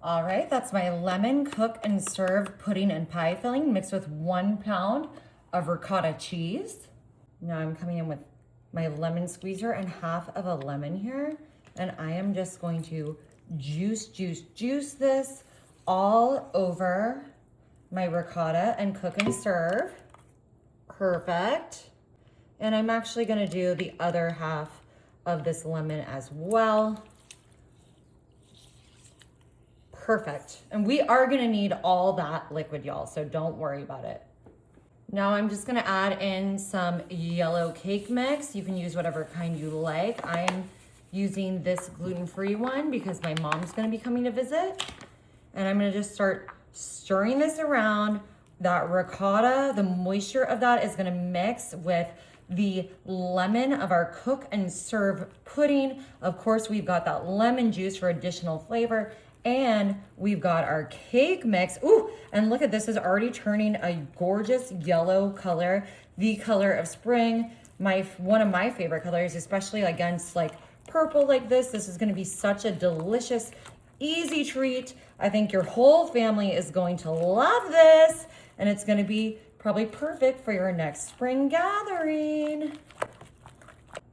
All right, that's my lemon cook and serve pudding and pie filling mixed with 1 pound of ricotta cheese. Now I'm coming in with my lemon squeezer and half of a lemon here. And I am just going to juice this all over my ricotta and cook and serve. Perfect. And I'm actually gonna do the other half of this lemon as well. Perfect. And we are gonna need all that liquid, y'all, so don't worry about it. Now I'm just gonna add in some yellow cake mix. You can use whatever kind you like. I'm using this gluten-free one because my mom's gonna be coming to visit. And I'm gonna just start stirring this around. That ricotta, the moisture of that is gonna mix with the lemon of our cook and serve pudding. Of course, we've got that lemon juice for additional flavor. And we've got our cake mix. Ooh, and look at this, is already turning a gorgeous yellow color, the color of spring. One of my favorite colors, especially against like purple like this. This is gonna be such a delicious, easy treat. I think your whole family is going to love this, and it's gonna be probably perfect for your next spring gathering.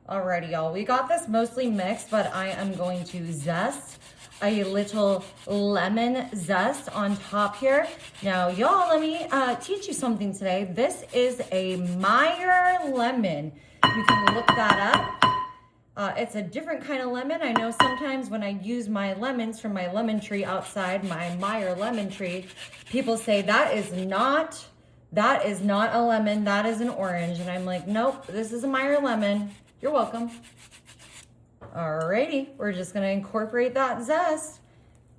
Alrighty, y'all, we got this mostly mixed, but I am going to zest a little lemon zest on top here. Now, y'all, let me teach you something today. This is a Meyer lemon. You can look that up. It's a different kind of lemon. I know sometimes when I use my lemons from my lemon tree outside, my Meyer lemon tree, people say that is not a lemon, that is an orange. And I'm like, nope, this is a Meyer lemon. You're welcome. Alrighty, we're just gonna incorporate that zest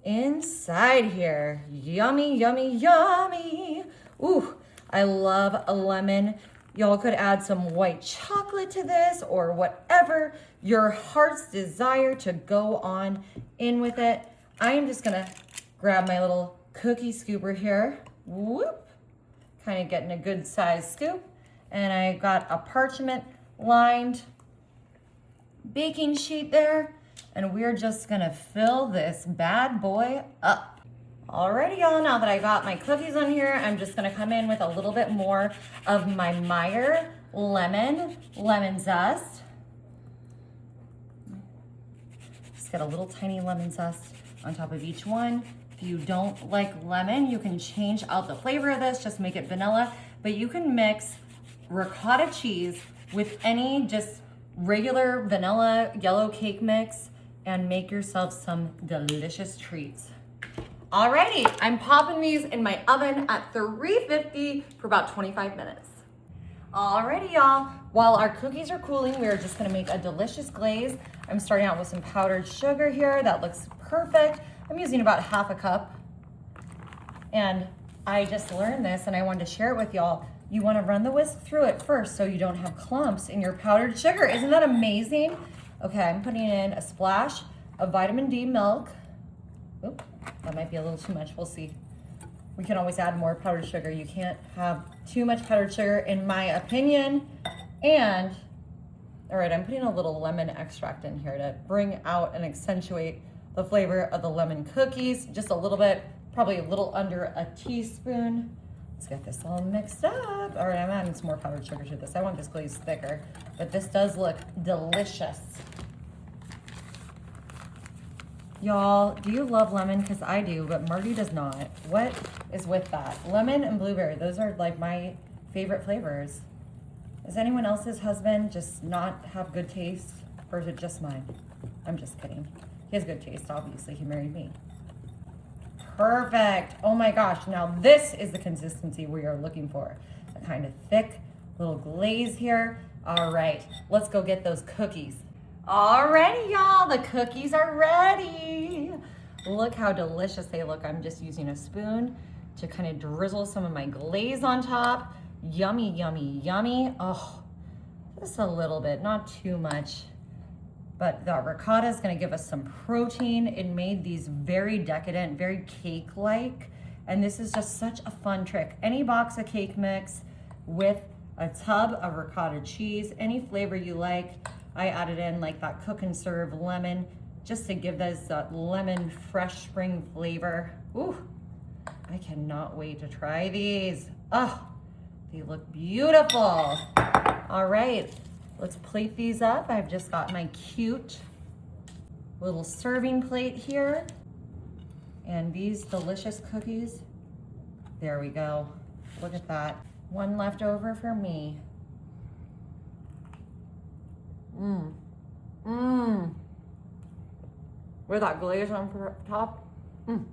inside here. Yummy, yummy, yummy. Ooh, I love a lemon. Y'all could add some white chocolate to this or whatever your heart's desire to go on in with it. I am just gonna grab my little cookie scooper here. Whoop, kind of getting a good size scoop. And I got a parchment lined baking sheet there, and we're just gonna fill this bad boy up. Alrighty, y'all, now that I got my cookies on here, I'm just gonna come in with a little bit more of my Meyer lemon zest. Just get a little tiny lemon zest on top of each one. If you don't like lemon, you can change out the flavor of this, just make it vanilla, but you can mix ricotta cheese with any just regular vanilla yellow cake mix and make yourself some delicious treats. Alrighty, I'm popping these in my oven at 350 for about 25 minutes. Alrighty, y'all, while our cookies are cooling, we are just gonna make a delicious glaze. I'm starting out with some powdered sugar here. That looks perfect. I'm using about half a cup. And I just learned this and I wanted to share it with y'all. You want to run the whisk through it first so you don't have clumps in your powdered sugar. Isn't that amazing? Okay, I'm putting in a splash of vitamin D milk. Oop, that might be a little too much. We'll see. We can always add more powdered sugar. You can't have too much powdered sugar, in my opinion. And, all right, I'm putting a little lemon extract in here to bring out and accentuate the flavor of the lemon cookies. Just a little bit, probably a little under a teaspoon. Let's get this all mixed up. All right, I'm adding some more powdered sugar to this. I want this glaze thicker, but this does look delicious. Y'all, do you love lemon? Because I do, but Marty does not. What is with that? Lemon and blueberry, those are like my favorite flavors. Does anyone else's husband just not have good taste? Or is it just mine? I'm just kidding. He has good taste, obviously. He married me. Perfect. Oh my gosh. Now this is the consistency we are looking for. A kind of thick little glaze here. All right, let's go get those cookies. Alrighty, y'all, the cookies are ready. Look how delicious they look. I'm just using a spoon to kind of drizzle some of my glaze on top. Yummy, yummy, yummy. Oh, just a little bit, not too much. But the ricotta is gonna give us some protein. It made these very decadent, very cake-like. And this is just such a fun trick. Any box of cake mix with a tub of ricotta cheese, any flavor you like. I added in like that cook and serve lemon just to give this lemon fresh spring flavor. Ooh, I cannot wait to try these. Oh, they look beautiful. All right, let's plate these up. I've just got my cute little serving plate here. And these delicious cookies, there we go. Look at that. One left over for me. Mmm. Mmm. With that glaze on top. Mmm.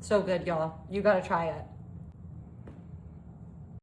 So good, y'all. You gotta try it.